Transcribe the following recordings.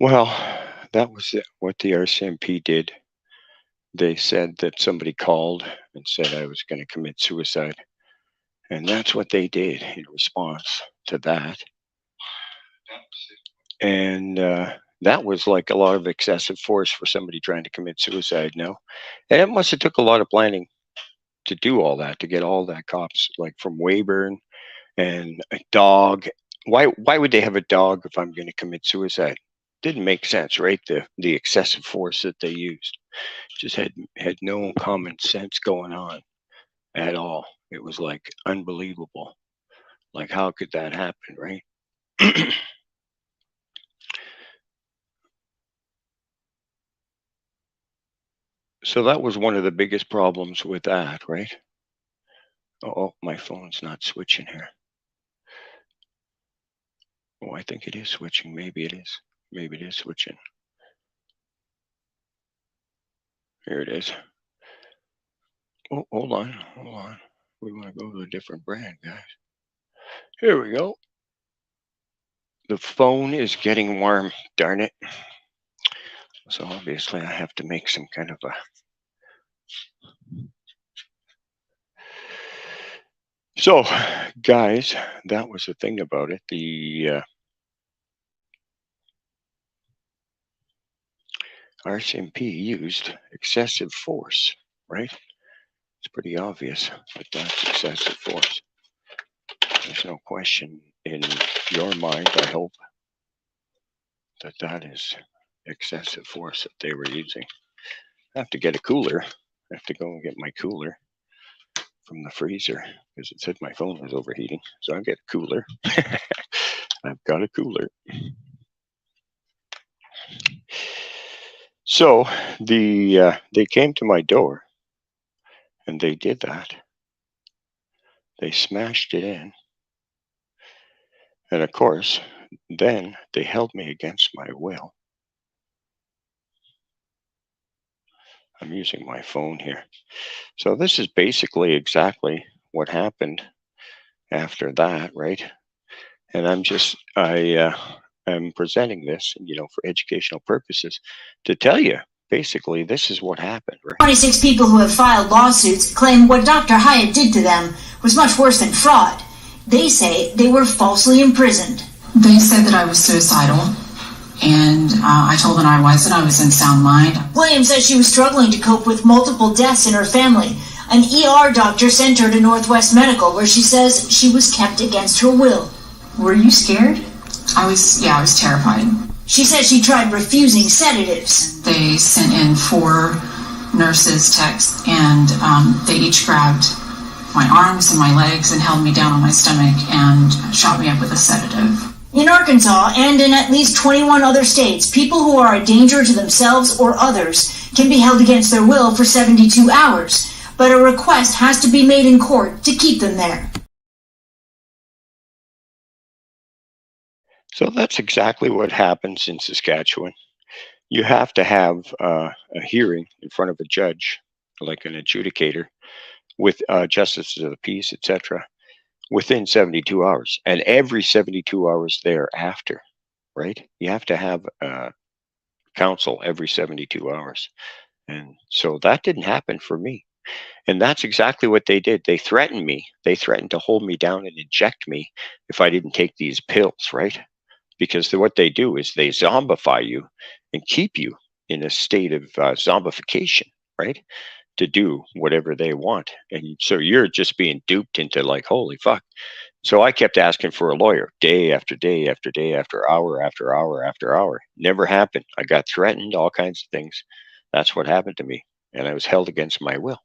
Well, that was what the RCMP did. They said that somebody called and said I was going to commit suicide. And that's what they did in response to that. And that was like a lot of excessive force for somebody trying to commit suicide now. And it must have took a lot of planning to do all that, to get all that cops, like from Weyburn and a dog. Why would they have a dog if I'm going to commit suicide? Didn't make sense, right? The excessive force that they used just had no common sense going on at all. It was like unbelievable. Like, how could that happen, right? So that was one of the biggest problems with that, right? Oh, my phone's not switching here. Oh, I think it is switching. Maybe it is. Maybe it is switching. Here it is. Oh, hold on. We want to go to a different brand, guys. Here we go. The phone is getting warm, darn it. So obviously I have to make some kind of a... So, guys, that was the thing about it. The rcmp used excessive force, right? It's pretty obvious that that's excessive force. There's no question in your mind, I hope, that that is excessive force that they were using. I have to get a cooler. I have to go and get my cooler from the freezer because it said my phone was overheating. So I get a cooler. I've got a cooler. So they came to my door and they did that. They smashed it in. And of course, then they held me against my will. I'm using my phone here. So this is basically exactly what happened after that, right? And I'm presenting this, for educational purposes to tell you, basically, this is what happened, right? 26 people who have filed lawsuits claim what Dr. Hyatt did to them was much worse than fraud. They say they were falsely imprisoned. They said that I was suicidal, and I told them I wasn't. I was in sound mind. Williams says she was struggling to cope with multiple deaths in her family. An ER doctor sent her to Northwest Medical, where she says she was kept against her will. Were you scared? I was terrified. She says she tried refusing sedatives. They sent in 4 nurses, techs, and they each grabbed my arms and my legs and held me down on my stomach and shot me up with a sedative. In Arkansas and in at least 21 other states, people who are a danger to themselves or others can be held against their will for 72 hours, but a request has to be made in court to keep them there. So that's exactly what happens in Saskatchewan. You have to have a hearing in front of a judge, like an adjudicator, with justices of the peace, etc., within 72 hours. And every 72 hours thereafter, right? You have to have counsel every 72 hours. And so that didn't happen for me. And that's exactly what they did. They threatened me. They threatened to hold me down and inject me if I didn't take these pills, right? Because what they do is they zombify you and keep you in a state of zombification, right? To do whatever they want. And so you're just being duped into like, holy fuck. So I kept asking for a lawyer day after day after day after hour after hour after hour. Never happened. I got threatened, all kinds of things. That's what happened to me. And I was held against my will.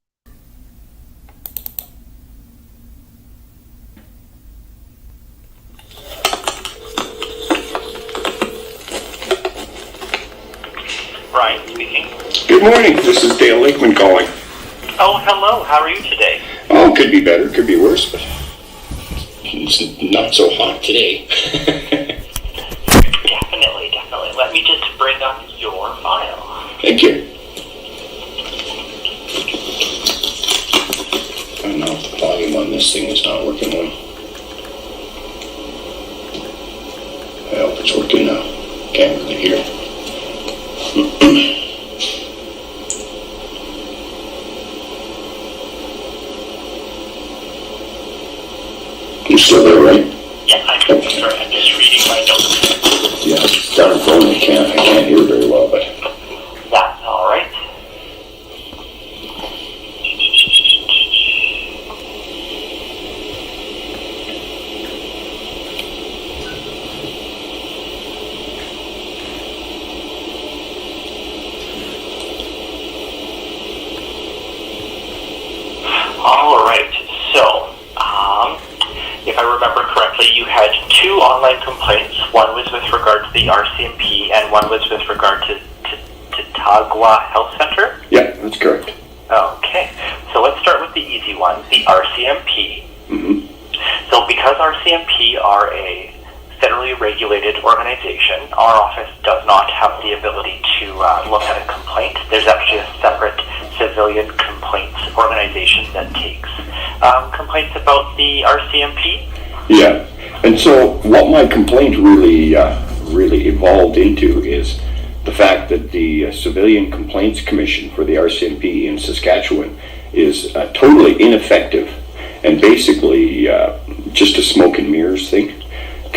Brian speaking. Good morning. This is Dale Lakeman calling. Oh, hello. How are you today? Oh, could be better, could be worse, but it's not so hot today. Definitely. Let me just bring up your file. Thank you. I don't know if the volume on this thing is not working well. I hope it's working now. Can't really hear. still there, right? Yeah, I'm sorry, I'm just reading my notes. Yeah, it's down the phone. I can't hear very well, but That's all right. All right. So, if I remember correctly, you had 2 online complaints. One was with regard to the RCMP, and one was with regard to Tagua Health Center. yeah, that's correct. Okay. So let's start with the easy one, the RCMP. Mm-hmm. So because RCMP are a federally regulated organization, our office does not have the ability to look at a complaint. There's actually a separate civilian complaints organization that takes complaints about the RCMP. Yeah, and so what my complaint really evolved into is the fact that the Civilian Complaints Commission for the RCMP in Saskatchewan is totally ineffective and basically just a smoke and mirrors thing,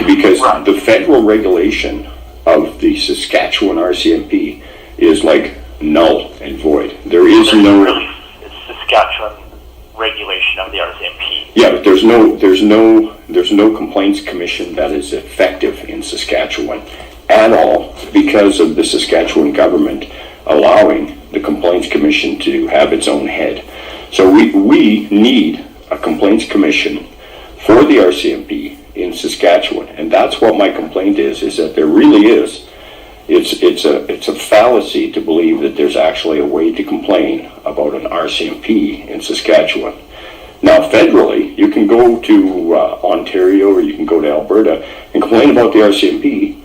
because Right. the federal regulation of the Saskatchewan RCMP is like null and void. There is There's no really Saskatchewan regulation of the RCMP. Yeah, but there's no complaints commission that is effective in Saskatchewan at all, because of the Saskatchewan government allowing the complaints commission to have its own head. So we need a complaints commission for the RCMP in Saskatchewan, and that's what my complaint is that there really is. It's a fallacy to believe that there's actually a way to complain about an RCMP in Saskatchewan. Now, federally, you can go to Ontario or you can go to Alberta and complain about the RCMP,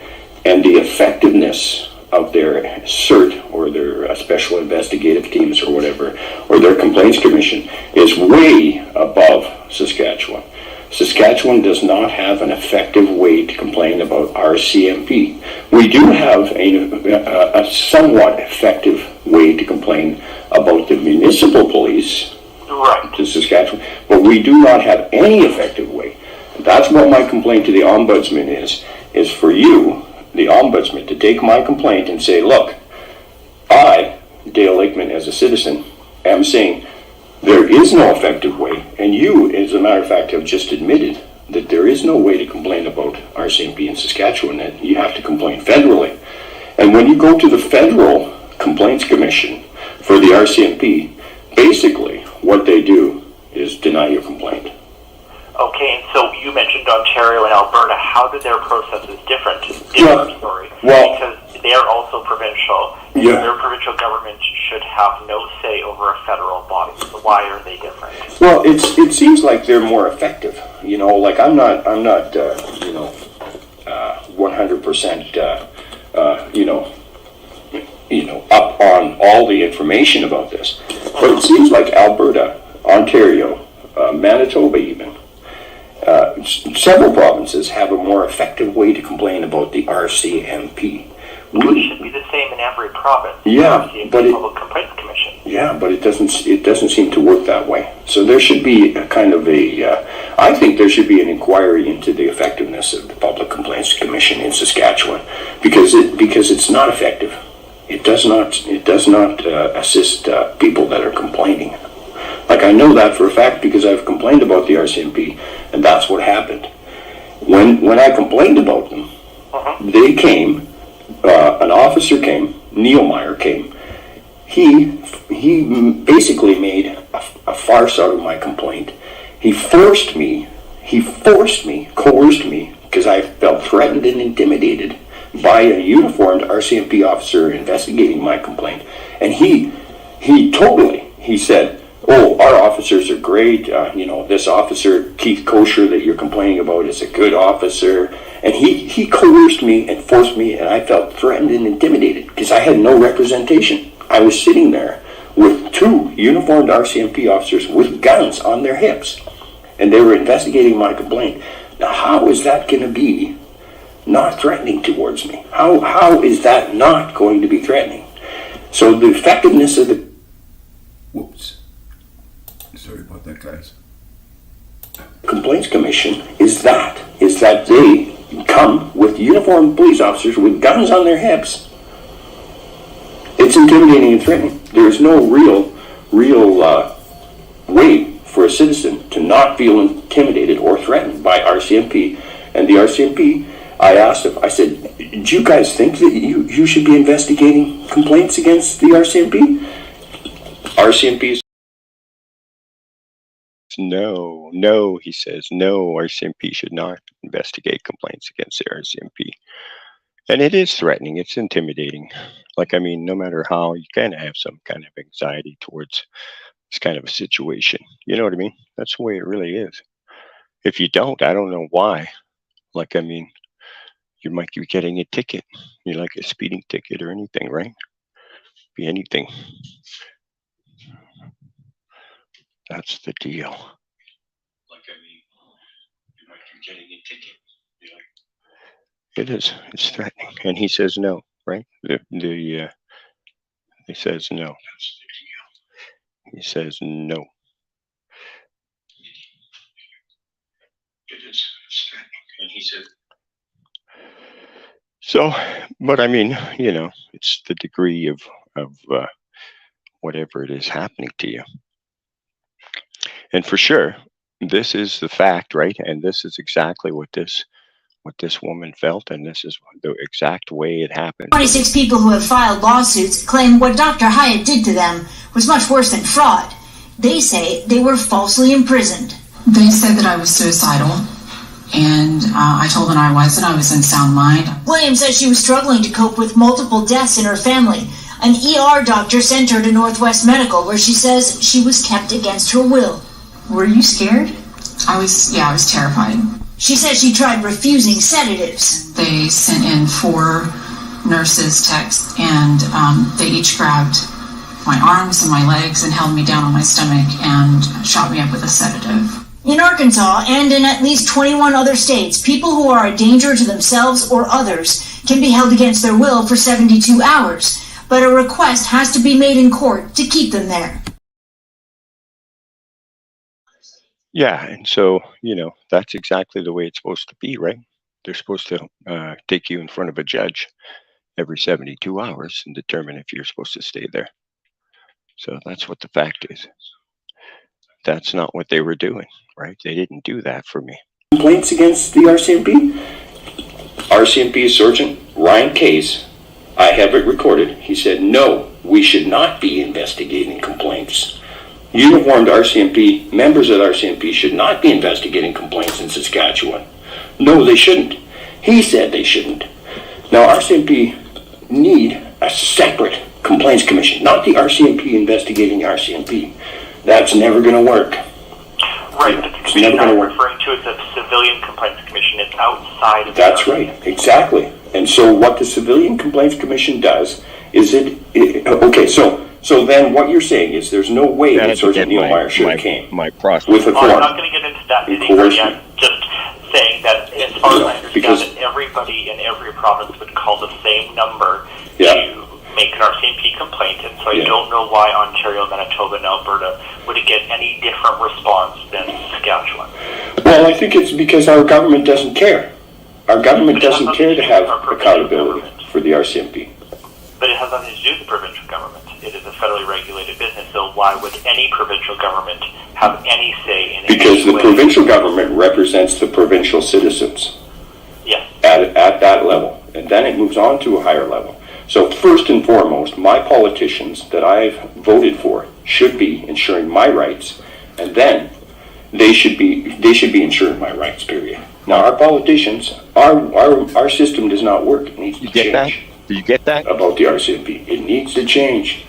and the effectiveness of their CERT or their special investigative teams or whatever, or their complaints commission is way above Saskatchewan. Saskatchewan does not have an effective way to complain about RCMP. We do have a somewhat effective way to complain about the municipal police Right. to Saskatchewan, but we do not have any effective way. That's what my complaint to the ombudsman is for you, the ombudsman, to take my complaint and say, look, I, Dale Lakeman, as a citizen, am saying there is no effective way, and you, as a matter of fact, have just admitted that there is no way to complain about RCMP in Saskatchewan, that you have to complain federally. And when you go to the Federal Complaints Commission for the RCMP, basically what they do is deny your complaint. Okay, and so you mentioned Ontario and Alberta. How do their processes different? Sorry. well- Because they are also provincial. And Yeah. Their provincial government should have no say over a federal body. So why are they different? Well, it seems like they're more effective. You know, like I'm not 100% up on all the information about this. But it seems like Alberta, Ontario, Manitoba even, several provinces have a more effective way to complain about the RCMP. It should be the same in every province. Yeah, The but Public Complaints Commission. Yeah, but it doesn't seem to work that way. So there should be a kind of I think there should be an inquiry into the effectiveness of the Public Complaints Commission in Saskatchewan, because it's not effective. It does not assist people that are complaining. Like, I know that for a fact because I've complained about the RCMP, and that's what happened. When I complained about them, they came. An officer came. Nielmeyer came. He basically made a farce out of my complaint. He coerced me, because I felt threatened and intimidated by a uniformed RCMP officer investigating my complaint. And he said, oh, our officers are great. This officer, Keith Kosher, that you're complaining about, is a good officer. And he coerced me and forced me, and I felt threatened and intimidated because I had no representation. I was sitting there with 2 uniformed RCMP officers with guns on their hips, and they were investigating my complaint. Now, how is that going to be not threatening towards me? How is that not going to be threatening? So the effectiveness of the... Whoops. Sorry about that, guys. Complaints Commission is that they come with uniformed police officers with guns on their hips. It's intimidating and threatening. There's no real way for a citizen to not feel intimidated or threatened by RCMP. And the RCMP, I asked them, I said, do you guys think that you should be investigating complaints against the RCMP? RCMP's No, he says, no, RCMP should not investigate complaints against the RCMP. And it is threatening, it's intimidating. Like, I mean, no matter how, you kind of have some kind of anxiety towards this kind of a situation. You know what I mean? That's the way it really is. If you don't, I don't know why. Like, I mean, you might be getting a ticket. You like a speeding ticket or anything, right? Be anything. That's the deal. Like, I mean, you might be getting a ticket. You know? It is. It's threatening. And he says no, right? He says no. That's the deal. He says no. It is. It's threatening. And he says. So, but I mean, you know, it's the degree of whatever it is happening to you. And for sure, this is the fact, right? And this is exactly what this woman felt, and this is the exact way it happened. 26 people who have filed lawsuits claim what Dr. Hyatt did to them was much worse than fraud. They say they were falsely imprisoned. They said that I was suicidal, and I told them I wasn't. I was in sound mind. Williams says she was struggling to cope with multiple deaths in her family. An ER doctor sent her to Northwest Medical, where she says she was kept against her will. Were you scared? I was terrified. She says she tried refusing sedatives. They sent in 4 nurses, techs, and they each grabbed my arms and my legs and held me down on my stomach and shot me up with a sedative. In Arkansas and in at least 21 other states, people who are a danger to themselves or others can be held against their will for 72 hours, but a request has to be made in court to keep them there. Yeah, and so, you know, that's exactly the way it's supposed to be, right? They're supposed to take you in front of a judge every 72 hours and determine if you're supposed to stay there. So that's what the fact is. That's not what they were doing, right? They didn't do that for me. Complaints against the RCMP? RCMP Sergeant Ryan Case, I have it recorded. He said, no, we should not be investigating complaints. Uniformed RCMP, members of RCMP should not be investigating complaints in Saskatchewan. No, they shouldn't. He said they shouldn't. Now, RCMP need a separate complaints commission, not the RCMP investigating RCMP. That's never going to work. Right, but the commission I'm referring to is a civilian complaints commission. It's outside of That's right, exactly. And so what the Civilian Complaints Commission does is okay, so then what you're saying is there's no way that Sergeant nielmeyer should have came with a I'm not going to get into that nitty-gritty. I'm just saying that as far as I understand it, everybody in every province would call the same number to make an RCMP complaint, and so I don't know why Ontario, Manitoba, and Alberta would get any different response than Saskatchewan. Well, I think it's because our government doesn't care. Our government doesn't care to have accountability for the RCMP. But it has nothing to do with the provincial government. It is a federally regulated business, so why would any provincial government have any say in it? Because the provincial government represents the provincial citizens. Yes. At that level. And then it moves on to a higher level. So first and foremost, my politicians that I've voted for should be ensuring my rights, and then they should be ensuring my rights, period. Now our politicians, our system does not work. It needs to change. Do you get that? About the RCMP. It needs to change.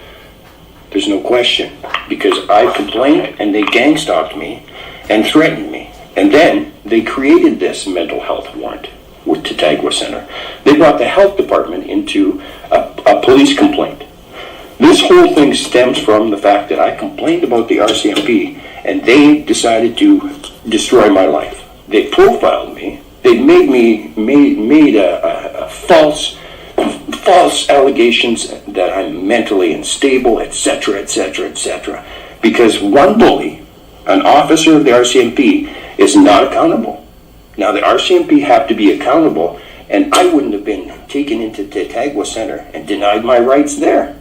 There's no question. Because I complained and they gang-stalked me and threatened me. And then they created this mental health warrant with Tatagua Center. They brought the health department into a police complaint. This whole thing stems from the fact that I complained about the RCMP and they decided to destroy my life. They profiled me. They made a false allegations that I'm mentally unstable, etc., etc., etc. Because one bully, an officer of the RCMP, is not accountable. Now, the RCMP have to be accountable, and I wouldn't have been taken into Tatagua Center and denied my rights there.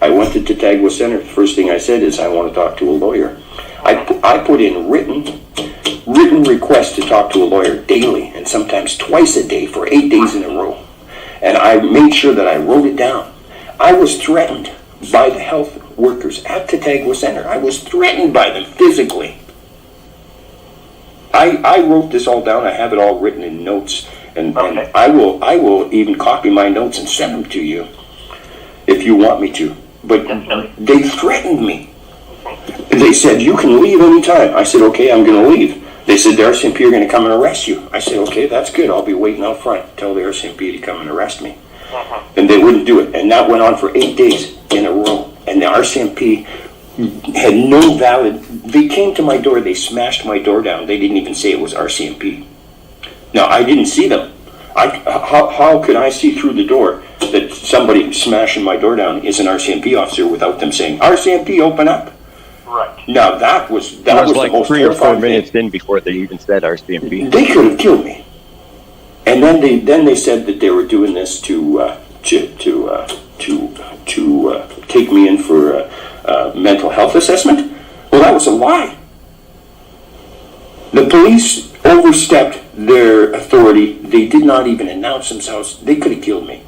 I went to Tatagua Center. The first thing I said is, I want to talk to a lawyer. I put in written requests to talk to a lawyer daily, and sometimes twice a day for 8 days in a row. And I made sure that I wrote it down. I was threatened by the health workers at Tatagua Center. I was threatened by them physically. I wrote this all down. I have it all written in notes, and I will even copy my notes and send them to you if you want me to. But they threatened me. They said, you can leave anytime. I said, okay, I'm going to leave. They said, the RCMP are going to come and arrest you. I said, okay, that's good. I'll be waiting out front. Tell the RCMP to come and arrest me. And they wouldn't do it. And that went on for 8 days in a row. And the RCMP had no valid... They came to my door. They smashed my door down. They didn't even say it was RCMP. Now, I didn't see them. How could I see through the door that somebody smashing my door down is an RCMP officer without them saying, RCMP, open up? Right. Now, that was like the most 3 or 4 terrifying minutes thing. in before they even said RCMP. They could have killed me. And then they said that they were doing this to take me in for a mental health assessment. Well, that was a lie. The police overstepped their authority. They did not even announce themselves. They could have killed me.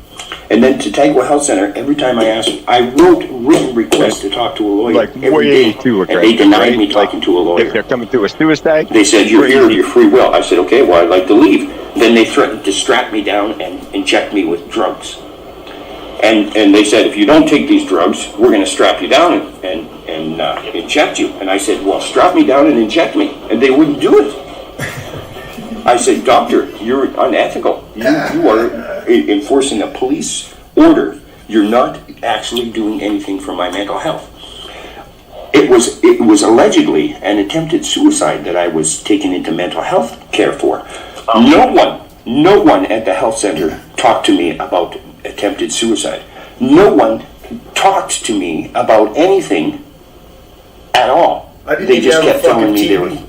And then to Tatagua Health Center, every time I asked, I wrote written requests to talk to a lawyer Like every way day, too and aggressive, they denied right? me talking to a lawyer. If they're coming through a suicide, They said, you're here of crazy. your free will. I said, okay, well, I'd like to leave. Then they threatened to strap me down and inject me with drugs. And they said, if you don't take these drugs, we're going to strap you down and inject you. And I said, well, strap me down and inject me. And they wouldn't do it. I said, doctor, you're unethical. You are enforcing a police order. You're not actually doing anything for my mental health. It was allegedly an attempted suicide that I was taken into mental health care for. No one at the health center talked to me about attempted suicide. No one talked to me about anything at all. They just kept telling me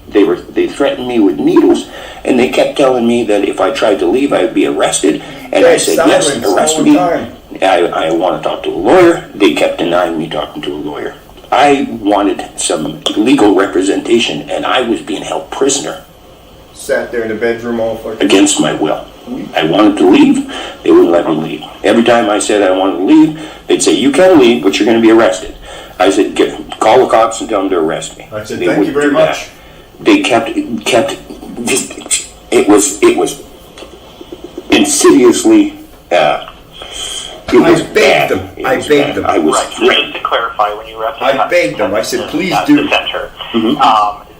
they threatened me with needles, and they kept telling me that if I tried to leave, I would be arrested. And I said, yes, arrest me. I want to talk to a lawyer. They kept denying me talking to a lawyer. I wanted some legal representation, and I was being held prisoner. Sat there in the bedroom all fucking... Against my will. I wanted to leave. They wouldn't let me leave. Every time I said I wanted to leave, they'd say, you can leave, but you're going to be arrested. I said, call the cops and tell them to arrest me. I said, thank you very much. They kept just, it was insidiously, I begged them. I begged them. I was Right. So threatened. just to clarify, when you were at the I begged them. I said, please at do. the center,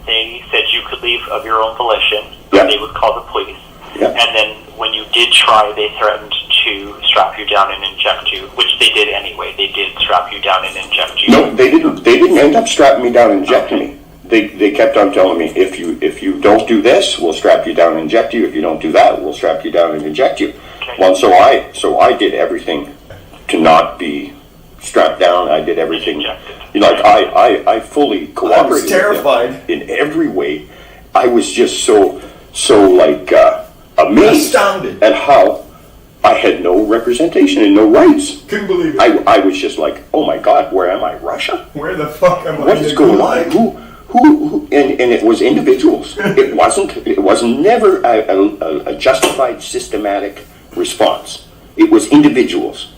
they said you could leave of your own volition. Yeah. They would call the police. Yeah. And then when you did try, they threatened to strap you down and inject you, which they did anyway. They did strap you down and inject you. No, they didn't. They didn't end up strapping me down and injecting me. They kept on telling me, if you don't do this, we'll strap you down and inject you. If you don't do that, we'll strap you down and inject you. Okay. Well, so I did everything to not be strapped down. I did everything. Like I fully cooperated. I was terrified. With them in every way. I was just so like amazed Astounded. at how I had no representation and no rights. Couldn't believe it. I was just like, oh my God, where am I? Russia? Where the fuck am I? What is going on? Who? And it was individuals. It was never a justified, systematic response. It was individuals.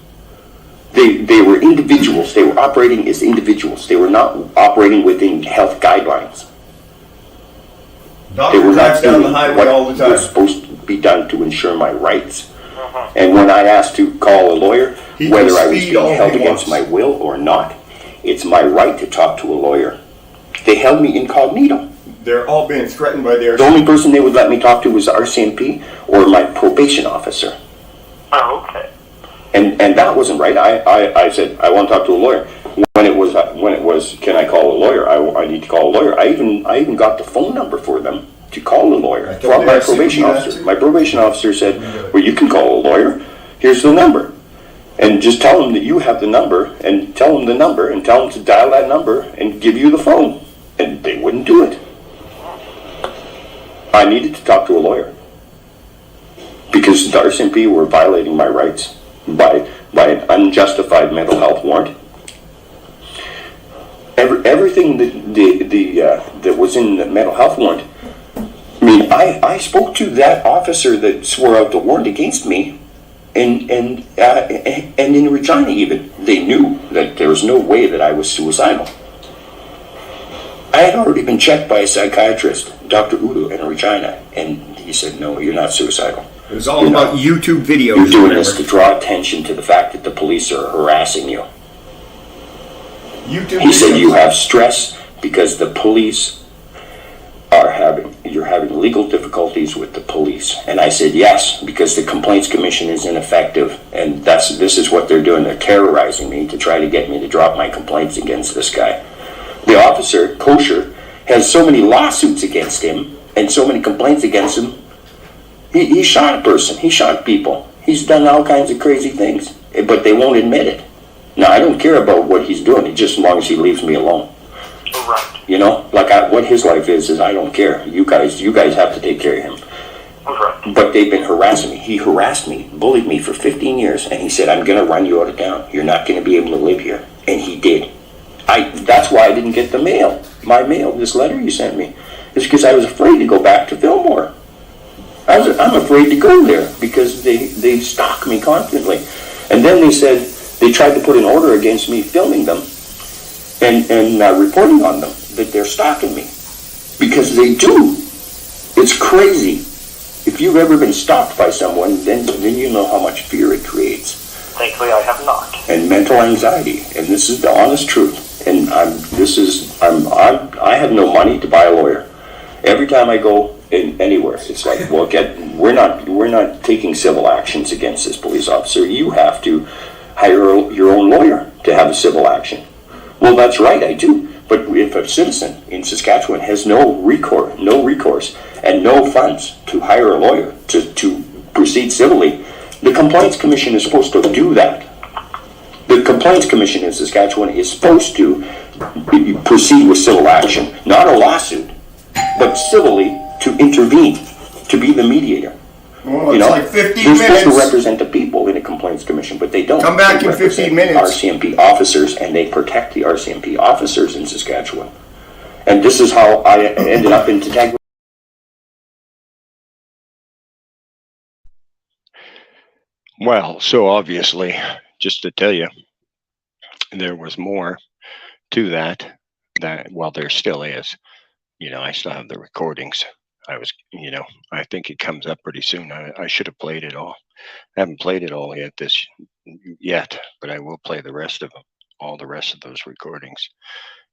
They were individuals. They were operating as individuals. They were not operating within health guidelines. They were Doctor not drives down doing the highway what all the time. was supposed to be done to ensure my rights. And when I asked to call a lawyer, He whether can I was speed all being held he against wants. my will or not, it's my right to talk to a lawyer. They held me incognito. They're all being threatened by their... The only person they would let me talk to was RCMP or my probation officer. Oh, okay. And that wasn't right. I said, I want to talk to a lawyer. When it was, can I call a lawyer? I need to call a lawyer. I even got the phone number for them to call a lawyer I told from my the RCMP probation that officer. too. My probation officer said, well, you can call a lawyer. Here's the number. And just tell them that you have the number, and tell them the number, and tell them to dial that number and give you the phone. And they wouldn't do it. I needed to talk to a lawyer because the RCMP were violating my rights by an unjustified mental health warrant. Everything that was in the mental health warrant. I mean, I spoke to that officer that swore out the warrant against me, and in Regina even, they knew that there was no way that I was suicidal. I had already been checked by a psychiatrist, Dr. Udo, in Regina, and he said, no, you're not suicidal. It was all about YouTube videos. You're doing this to draw attention to the fact that the police are harassing you. He said you have stress because the police you're having legal difficulties with the police. And I said yes, because the Complaints Commission is ineffective, and this is what they're doing. They're terrorizing me to try to get me to drop my complaints against this guy. The officer, Kosher, has so many lawsuits against him and so many complaints against him. He shot a person. He shot people. He's done all kinds of crazy things, but they won't admit it. Now, I don't care about what he's doing, just as long as he leaves me alone. Right. You know, what his life is I don't care. You guys have to take care of him. Right. But they've been harassing me. He harassed me, bullied me for 15 years, and he said, I'm going to run you out of town. You're not going to be able to live here. And he did. That's why I didn't get the mail. My mail, this letter you sent me. It's because I was afraid to go back to Fillmore. I'm afraid to go there because they stalk me constantly. And then they said they tried to put an order against me filming them and reporting on them, that they're stalking me. Because they do. It's crazy. If you've ever been stalked by someone, then you know how much fear it creates. Thankfully, I have not. And mental anxiety. And this is the honest truth. And I have no money to buy a lawyer. Every time I go anywhere, it's like, well, we're not taking civil actions against this police officer. You have to hire your own lawyer to have a civil action. Well, that's right, I do. But if a citizen in Saskatchewan has no recourse and no funds to hire a lawyer to proceed civilly, the Complaints Commission is supposed to do that. The Complaints Commission in Saskatchewan is supposed to proceed with civil action, not a lawsuit, but civilly to intervene, to be the mediator. Oh, it's like 15 they're minutes. supposed to represent the people in a Complaints Commission, but they don't. Come back They in 15 represent minutes. RCMP officers, and they protect the RCMP officers in Saskatchewan. And this is how I ended up in Tagway. Well, so obviously, just to tell you, there was more to that, well, there still is. You know, I still have the recordings. I think it comes up pretty soon. I should have played it all. I haven't played it all yet, but I will play the rest of them, all the rest of those recordings.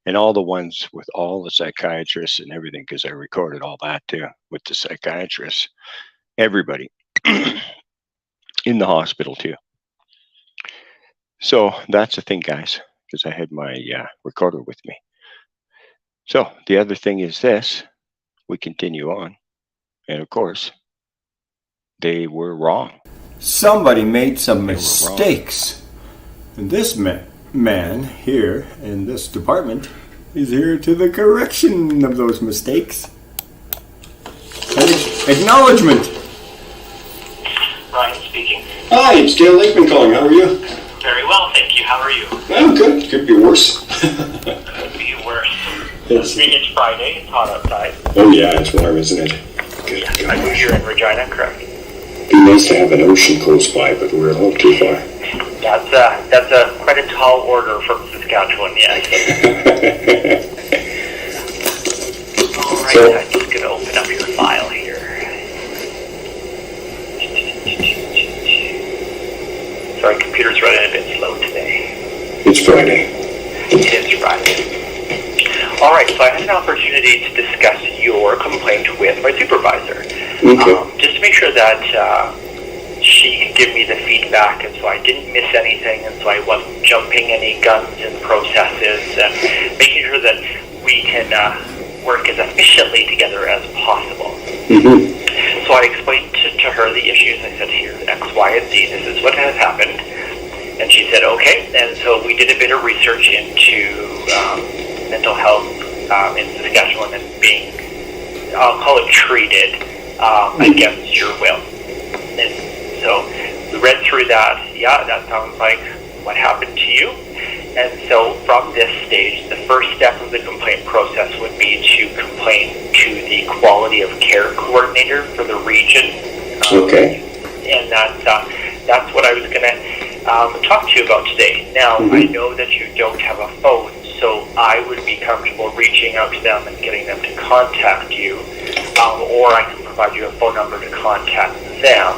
And all the ones with all the psychiatrists and everything, because I recorded all that too, with the psychiatrists, everybody in the hospital too. So that's the thing, guys, because I had my recorder with me. So the other thing is this, we continue on. And of course, they were wrong. Somebody made some mistakes. And this man here in this department is here to the correction of those mistakes. Acknowledgement. Ryan speaking. Hi, it's Dale Lakeman calling. How are you? Very well, thank you. How are you? I'm good. Could be worse. Could be worse. Yes. It's Friday. It's hot outside. Oh yeah, it's warm, isn't it? Good. I know you're in Regina, correct? It'd be nice to have an ocean close by, but we're a little too far. That's quite a tall order from Saskatchewan, yes. All right, So, I'm just going to open up your file here. Sorry, computer's running a bit slow today. it's Friday. It is Friday. All right, so I had an opportunity to discuss your complaint with my supervisor. Okay. Just to make sure that she could give me the feedback, and so I didn't miss anything, and so I wasn't jumping any guns and processes, and making sure that we can work as efficiently together as possible. Mm-hmm. So I explained to her the issues. I said, here's X, Y, and Z. This is what has happened. And she said, okay. And so we did a bit of research into mental health in Saskatchewan and being I'll call it treated against your will. And so we read through that. Yeah, that sounds like what happened to you. And so from this stage, the first step of the complaint process would be to complain to the quality of care coordinator for the region. Okay. And that's what I was going to talk to you about today. Now, I know that you don't have a phone, so I would be comfortable reaching out to them and getting them to contact you, or I can provide you a phone number to contact them.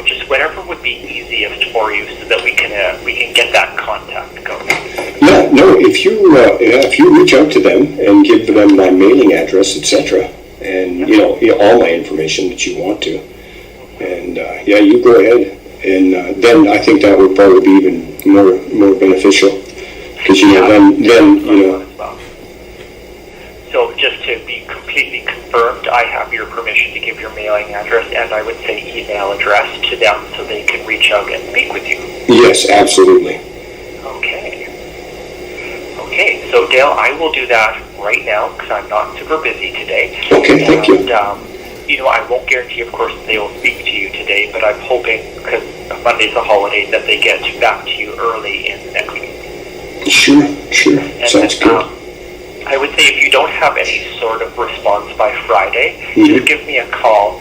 Just whatever would be easiest for you, so that we can get that contact going. Yeah, no. If you reach out to them and give them my mailing address, etc., and all my information that you want to, and you go ahead, and then I think that would probably be even more beneficial, because then. So just to be completely confirmed, I have your permission to give your mailing address and I would say email address to them so they can reach out and speak with you. Yes, absolutely. Okay, so Dale, I will do that right now because I'm not super busy today. Okay, thank you. And, I won't guarantee, of course, they will speak to you today, but I'm hoping, because Monday's a holiday, that they get back to you early in the next week. Sure. And Sounds good. I would say if you don't have any sort of response by Friday, just give me a call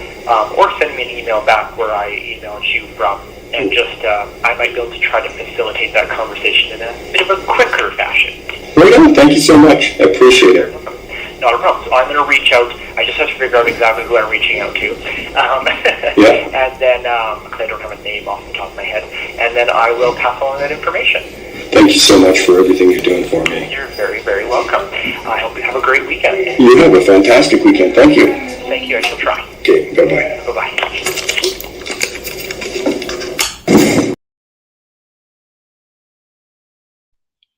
or send me an email back where I emailed you from, and just I might be able to try to facilitate that conversation in a bit of a quicker fashion. Right on. Thank you so much. I appreciate it. Not a problem. So I'm going to reach out. I just have to figure out exactly who I'm reaching out to. And then, because I don't have a name off the top of my head, and then I will pass on that information. Thank you so much for everything you're doing for me. You're very, very welcome. I hope you have a great weekend. You have a fantastic weekend. Thank you. Thank you. I shall try. Okay, bye-bye. Bye-bye.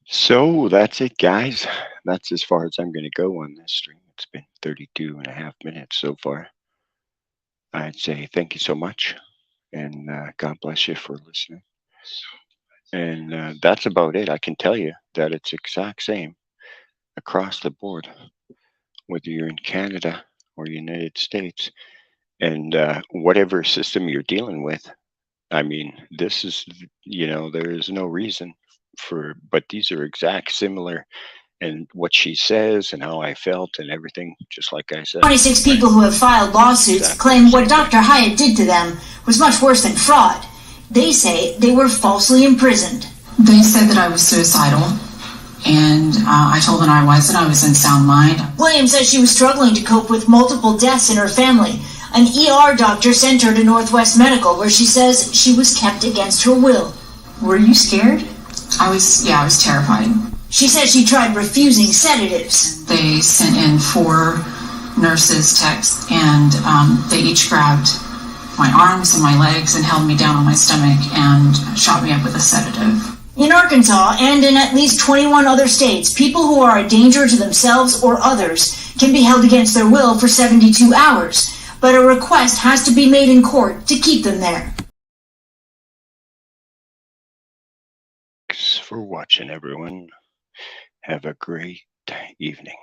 So that's it, guys. That's as far as I'm going to go on this stream. It's been 32 and a half minutes so far. I'd say thank you so much, and God bless you for listening. And that's about it. I can tell you that it's exact same across the board, whether you're in Canada or United States, and whatever system you're dealing with. I mean, this is, there is no reason but these are exact similar, and what she says and how I felt and everything, just like I said. 26 people who have filed lawsuits claim what Dr. Hyatt did to them was much worse than fraud. They say they were falsely imprisoned. They said that I was suicidal, and I told them I wasn't. I was in sound mind. Williams says she was struggling to cope with multiple deaths in her family. An ER doctor sent her to Northwest Medical, where she says she was kept against her will. Were you scared? I was terrified. She says she tried refusing sedatives. They sent in 4 nurses, techs, and they each grabbed my arms and my legs and held me down on my stomach and shot me up with a sedative. In Arkansas and in at least 21 other states, people who are a danger to themselves or others can be held against their will for 72 hours, but a request has to be made in court to keep them there. Thanks for watching, everyone. Have a great evening.